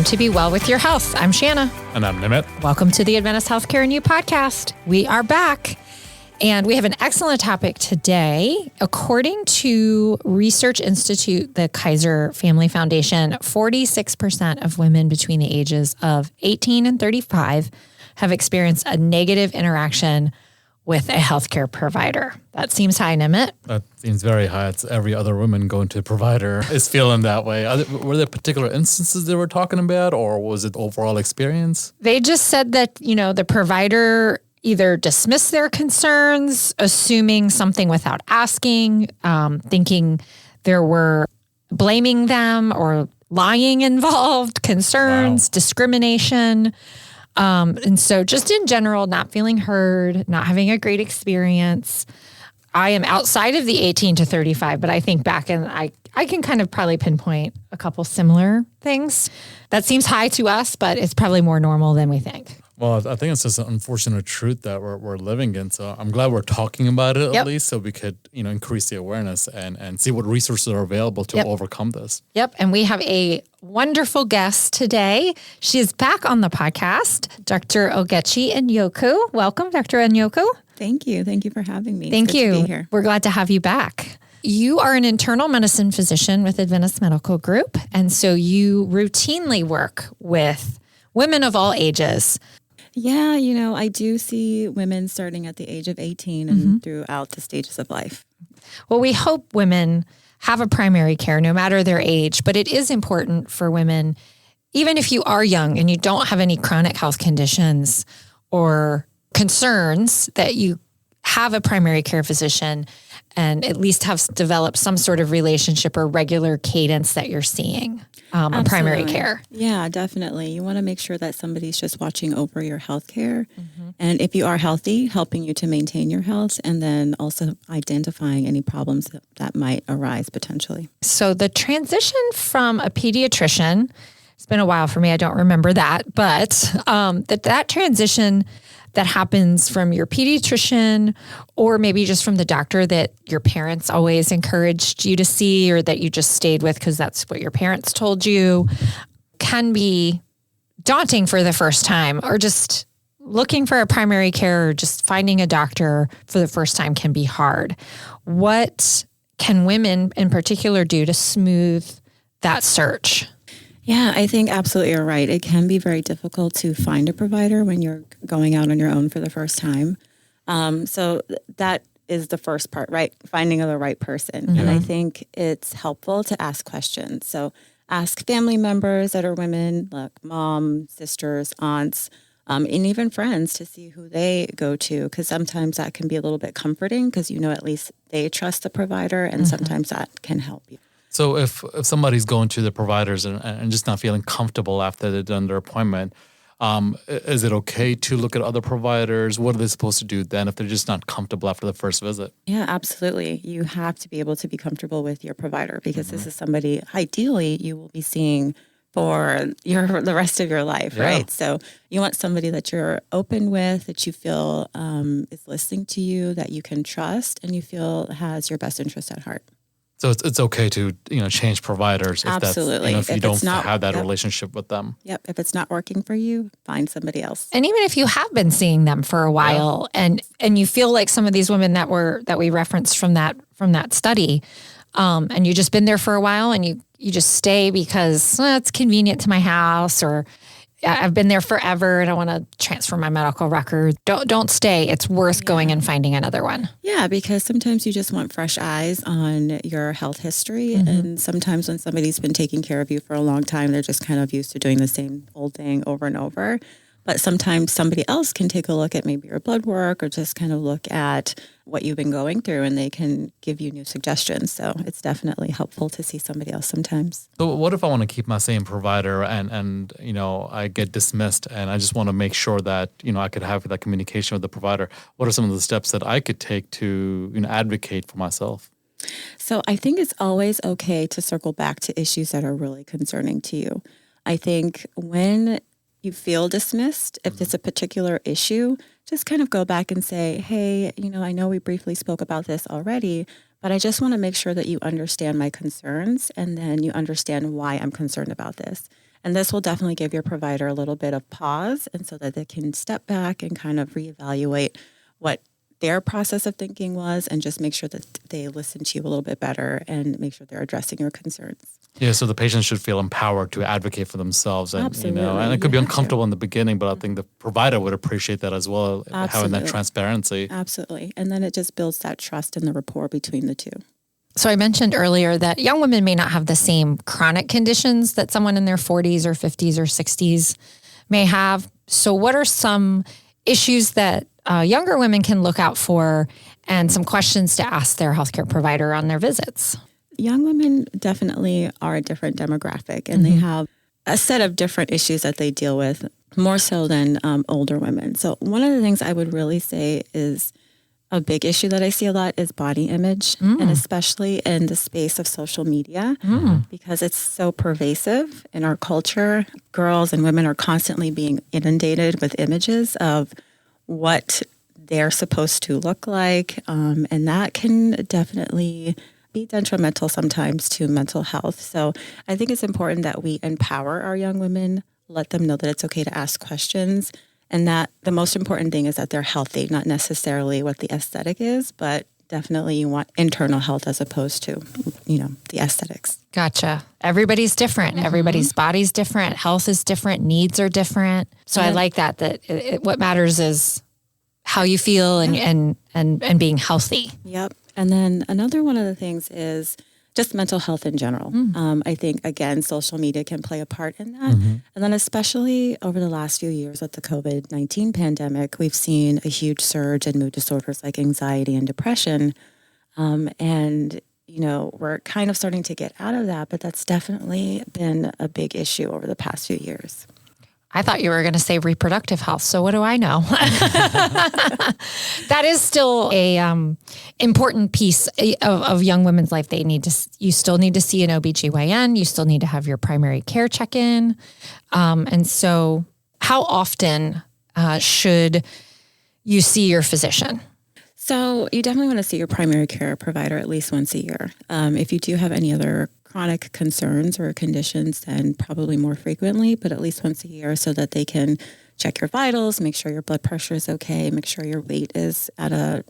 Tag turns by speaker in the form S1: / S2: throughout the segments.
S1: time to be well with your health. I'm Shanna.
S2: And I'm Nimit.
S1: Welcome to the Adventist Healthcare and You podcast. We are back. And we have an excellent topic today. According to Research Institute, the Kaiser Family Foundation, 46% of women between the ages of 18 and 35 have experienced a negative interaction with a healthcare provider. That seems high, Nimit.
S2: That seems very high. It's every other woman going to a provider is feeling that way. Were there particular instances they were talking about, or was it overall experience?
S1: They just said that, the provider either dismissed their concerns, assuming something without asking, thinking there were blaming them or lying involved, concerns, discrimination. And so just in general, not feeling heard, not having a great experience. I am outside of the 18 to 35, but I think back and I can kind of probably pinpoint a couple similar things. That seems high to us, but it's probably more normal than we think.
S2: Well, I think it's just an unfortunate truth that we're living in. So I'm glad we're talking about it at least, so we could, increase the awareness and see what resources are available to overcome this.
S1: Yep. And we have a wonderful guest today. She is back on the podcast, Dr. Ogechi Nyoku. Welcome, Dr. Nyoku.
S3: Thank you. Thank you for having me.
S1: Thank you.
S3: To be here.
S1: We're glad to have you back. You are an internal medicine physician with Adventist Medical Group. And so you routinely work with women of all ages.
S3: Yeah, I do see women starting at the age of 18 and throughout the stages of life.
S1: Well, we hope women have a primary care no matter their age, but it is important for women, even if you are young and you don't have any chronic health conditions or concerns, that you have a primary care physician and at least have developed some sort of relationship or regular cadence that you're seeing a primary care.
S3: Yeah, definitely. You want to make sure that somebody's just watching over your health care. And if you are healthy, helping you to maintain your health, and then also identifying any problems that might arise potentially.
S1: So the transition from a pediatrician, it's been a while for me, I don't remember that, but that transition that happens from your pediatrician or maybe just from the doctor that your parents always encouraged you to see or that you just stayed with because that's what your parents told you, can be daunting for the first time, or just looking for a primary care or just finding a doctor for the first time can be hard. What can women in particular do to smooth that search?
S3: Yeah, I think absolutely you're right. It can be very difficult to find a provider when you're going out on your own for the first time. So that is the first part, right? Finding the right person. And I think it's helpful to ask questions. So ask family members that are women, like mom, sisters, aunts, and even friends to see who they go to. Because sometimes that can be a little bit comforting because at least they trust the provider, and sometimes that can help you.
S2: So if somebody's going to the providers and just not feeling comfortable after they've done their appointment, is it okay to look at other providers? What are they supposed to do then if they're just not comfortable after the first visit?
S3: Yeah, absolutely. You have to be able to be comfortable with your provider because this is somebody, ideally, you will be seeing for the rest of your life, right? So you want somebody that you're open with, that you feel is listening to you, that you can trust, and you feel has your best interest at heart.
S2: So it's okay to change providers if
S3: absolutely.
S2: That's if you don't have that relationship with them.
S3: Yep. If it's not working for you, find somebody else.
S1: And even if you have been seeing them for a while, and you feel like some of these women that we referenced from that study, and you've just been there for a while, and you just stay because it's convenient to my house, or I've been there forever and I want to transfer my medical record. Don't stay. It's worth going and finding another one.
S3: Yeah, because sometimes you just want fresh eyes on your health history. And sometimes when somebody's been taking care of you for a long time, they're just kind of used to doing the same old thing over and over. But sometimes somebody else can take a look at maybe your blood work or just kind of look at what you've been going through, and they can give you new suggestions. So it's definitely helpful to see somebody else sometimes.
S2: So what if I want to keep my same provider and I get dismissed and I just want to make sure that, I could have that communication with the provider? What are some of the steps that I could take to, advocate for myself?
S3: So I think it's always okay to circle back to issues that are really concerning to you. I think when you feel dismissed, if it's a particular issue, just kind of go back and say, hey, I know we briefly spoke about this already, but I just want to make sure that you understand my concerns and then you understand why I'm concerned about this. And this will definitely give your provider a little bit of pause, and so that they can step back and kind of reevaluate what their process of thinking was, and just make sure that they listen to you a little bit better and make sure they're addressing your concerns.
S2: Yeah, so the patient should feel empowered to advocate for themselves, and
S3: Absolutely.
S2: and it could be
S3: You have to.
S2: uncomfortable in the beginning, but I think the provider would appreciate that as well, having that
S3: Absolutely.
S2: transparency.
S3: Absolutely. And then it just builds that trust and the rapport between the two.
S1: So I mentioned earlier that young women may not have the same chronic conditions that someone in their 40s or 50s or 60s may have. So what are some issues that younger women can look out for, and some questions to ask their healthcare provider on their visits?
S3: Young women definitely are a different demographic, and they have a set of different issues that they deal with more so than older women. So one of the things I would really say is a big issue that I see a lot is body image, and especially in the space of social media, because it's so pervasive in our culture. Girls and women are constantly being inundated with images of what they're supposed to look like, and that can definitely be detrimental sometimes to mental health. So I think it's important that we empower our young women, let them know that it's okay to ask questions, and that the most important thing is that they're healthy, not necessarily what the aesthetic is, but definitely you want internal health as opposed to, the aesthetics.
S1: Gotcha. Everybody's different. Everybody's body's different. Health is different. Needs are different. So I like that what matters is how you feel and being healthy.
S3: Yep. And then another one of the things is just mental health in general. I think, again, social media can play a part in that. And then especially over the last few years with the COVID-19 pandemic, we've seen a huge surge in mood disorders like anxiety and depression. And we're kind of starting to get out of that, but that's definitely been a big issue over the past few years.
S1: I thought you were going to say reproductive health. So what do I know? That is still a important piece of young women's life. You still need to see an OBGYN. You still need to have your primary care check-in. And so how often should you see your physician?
S3: So you definitely want to see your primary care provider at least once a year. If you do have any other chronic concerns or conditions, then probably more frequently, but at least once a year, so that they can check your vitals, make sure your blood pressure is okay, make sure your weight is at a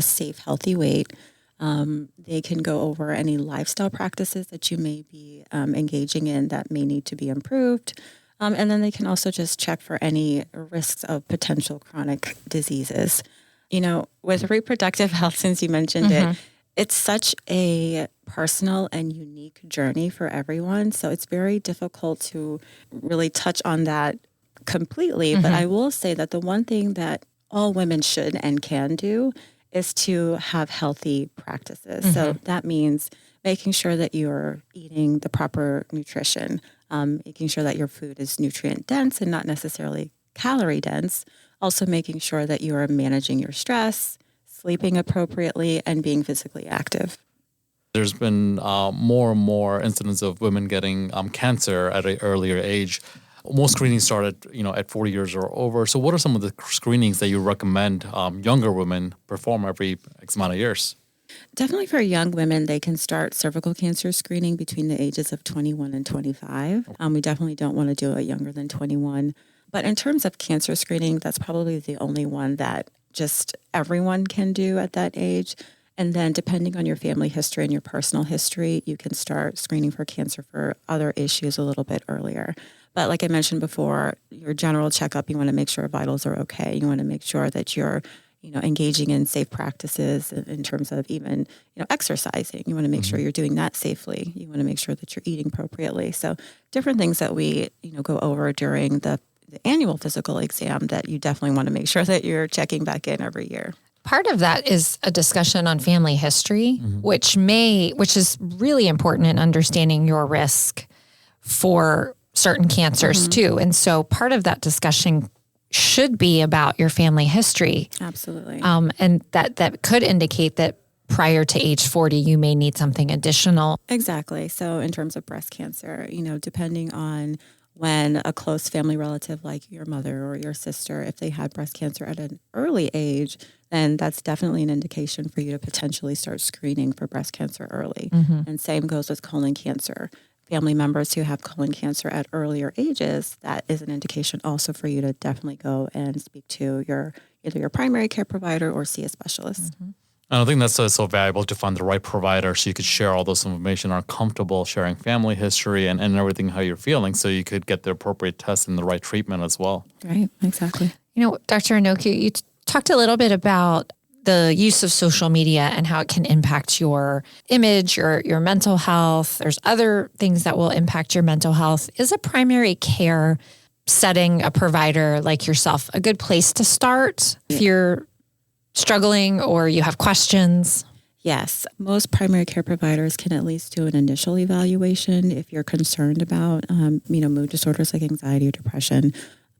S3: safe, healthy weight. They can go over any lifestyle practices that you may be engaging in that may need to be improved. And then they can also just check for any risks of potential chronic diseases. With reproductive health, since you mentioned it, it's such a personal and unique journey for everyone. So it's very difficult to really touch on that completely. But I will say that the one thing that all women should and can do is to have healthy practices. So that means making sure that you're eating the proper nutrition, making sure that your food is nutrient dense and not necessarily calorie dense. Also making sure that you are managing your stress, sleeping appropriately, and being physically active.
S2: There's been more and more incidents of women getting cancer at an earlier age. Most screenings start at 40 years or over. So what are some of the screenings that you recommend younger women perform every X amount of years?
S3: Definitely for young women, they can start cervical cancer screening between the ages of 21 and 25. We definitely don't want to do it younger than 21. But in terms of cancer screening, that's probably the only one that just everyone can do at that age. And then depending on your family history and your personal history, you can start screening for cancer for other issues a little bit earlier. But like I mentioned before, your general checkup, you want to make sure vitals are okay. You want to make sure that you're engaging in safe practices in terms of even, exercising. You want to make sure you're doing that safely. You want to make sure that you're eating appropriately. So different things that we, go over during the annual physical exam that you definitely want to make sure that you're checking back in every year.
S1: Part of that is a discussion on family history, which is really important in understanding your risk for certain cancers too. And so part of that discussion should be about your family history.
S3: Absolutely.
S1: And that could indicate that prior to age 40, you may need something additional.
S3: Exactly. So in terms of breast cancer, depending on when a close family relative like your mother or your sister, if they had breast cancer at an early age, then that's definitely an indication for you to potentially start screening for breast cancer early. And same goes with colon cancer. family members who have colon cancer at earlier ages, that is an indication also for you to definitely go and speak to either your primary care provider or see a specialist.
S2: And I think that's so valuable to find the right provider so you could share all those information, are comfortable sharing family history and everything, how you're feeling, so you could get the appropriate tests and the right treatment as well.
S3: Right, exactly.
S1: Dr. Inoku, you talked a little bit about the use of social media and how it can impact your image, your mental health. There's other things that will impact your mental health. Is a primary care setting, a provider like yourself, a good place to start if you're struggling or you have questions?
S3: Yes, most primary care providers can at least do an initial evaluation if you're concerned about, mood disorders like anxiety or depression.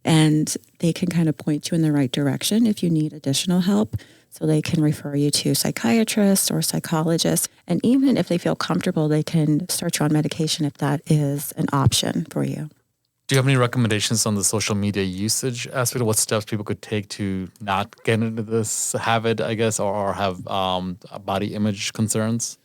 S3: And they can kind of point you in the right direction if you need additional help. So they can refer you to psychiatrists or psychologists. And even if they feel comfortable, they can start you on medication if that is an option for you.
S2: Do you have any recommendations on the social media usage aspect of what steps people could take to not get into this habit, I guess, or have body image concerns?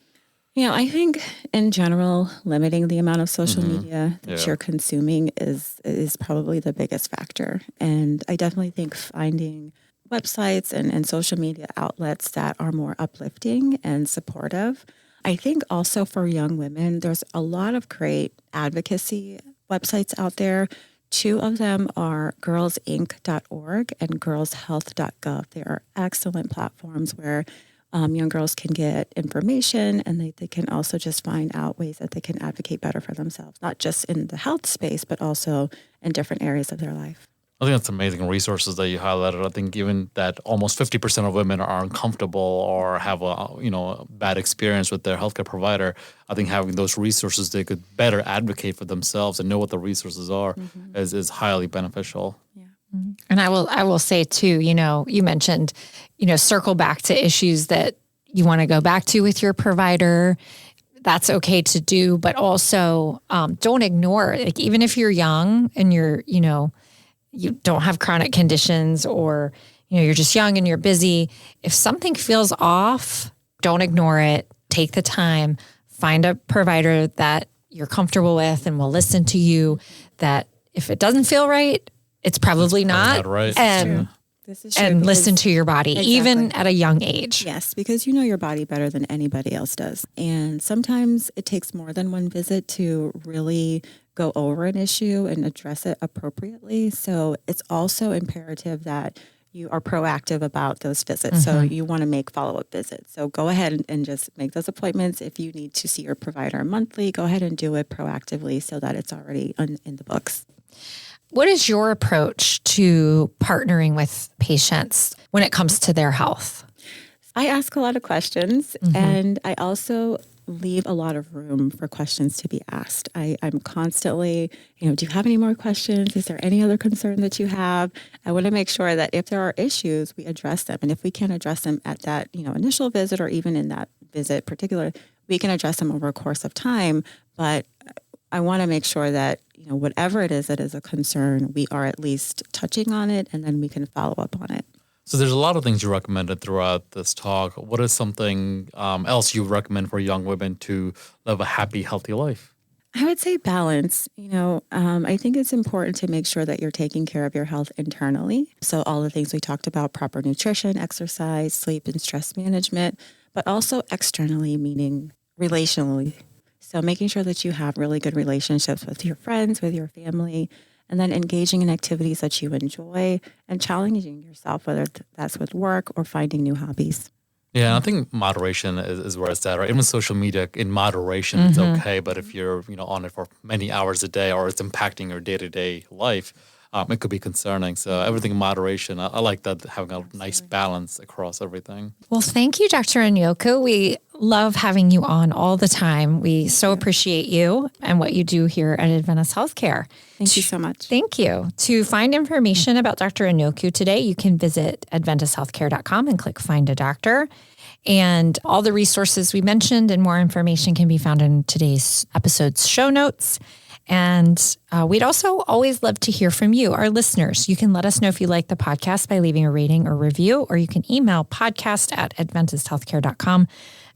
S3: I think in general, limiting the amount of social media that you're consuming is probably the biggest factor. And I definitely think finding websites and social media outlets that are more uplifting and supportive. I think also for young women, there's a lot of great advocacy websites out there. 2 of them are girlsinc.org and girlshealth.gov. They are excellent platforms where young girls can get information, and they can also just find out ways that they can advocate better for themselves, not just in the health space, but also in different areas of their life.
S2: I think that's amazing resources that you highlighted. I think given that almost 50% of women are uncomfortable or have a bad experience with their healthcare provider, I think having those resources they could better advocate for themselves and know what the resources are is highly beneficial.
S3: Yeah.
S1: And I will say too, you mentioned, circle back to issues that you want to go back to with your provider. That's okay to do, but also don't ignore it. Like, even if you're young and you don't have chronic conditions, or, you're just young and you're busy. If something feels off, don't ignore it. Take the time, find a provider that you're comfortable with and will listen to you, that if it doesn't feel right, it's probably not
S2: right.
S1: And,
S3: This is true
S1: and
S3: because-
S1: listen to your body, even at a young age.
S3: Yes, because you know your body better than anybody else does. And sometimes it takes more than one visit to really go over an issue and address it appropriately. So it's also imperative that you are proactive about those visits. So you want to make follow-up visits. So go ahead and just make those appointments. If you need to see your provider monthly, go ahead and do it proactively so that it's already in the books.
S1: What is your approach to partnering with patients when it comes to their health?
S3: I ask a lot of questions, and I also leave a lot of room for questions to be asked. I'm constantly, do you have any more questions? Is there any other concern that you have? I want to make sure that if there are issues, we address them. And if we can't address them at that, initial visit, or even in that visit particular, we can address them over a course of time. But I want to make sure that, whatever it is that is a concern, we are at least touching on it, and then we can follow up on it.
S2: So there's a lot of things you recommended throughout this talk. What is something else you recommend for young women to live a happy, healthy life?
S3: I would say balance. I think it's important to make sure that you're taking care of your health internally. So all the things we talked about, proper nutrition, exercise, sleep, and stress management, but also externally, meaning relationally. So making sure that you have really good relationships with your friends, with your family, and then engaging in activities that you enjoy and challenging yourself, whether that's with work or finding new hobbies.
S2: Yeah, I think moderation is where it's at, right? Even social media, in moderation, it's okay. But if you're, on it for many hours a day, or it's impacting your day-to-day life, it could be concerning. So everything in moderation. I like that, having a nice balance across everything.
S1: Well, thank you, Dr. Inoku. We love having you on all the time. We so appreciate you and what you do here at Adventist Healthcare.
S3: Thank you so much.
S1: Thank you. To find information about Dr. Inoku today, you can visit adventisthealthcare.com and click Find a Doctor. And all the resources we mentioned and more information can be found in today's episode's show notes. And we'd also always love to hear from you, our listeners. You can let us know if you like the podcast by leaving a rating or review, or you can email podcast@adventisthealthcare.com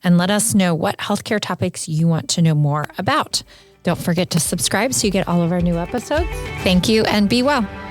S1: and let us know what healthcare topics you want to know more about. Don't forget to subscribe so you get all of our new episodes. Thank you and be well.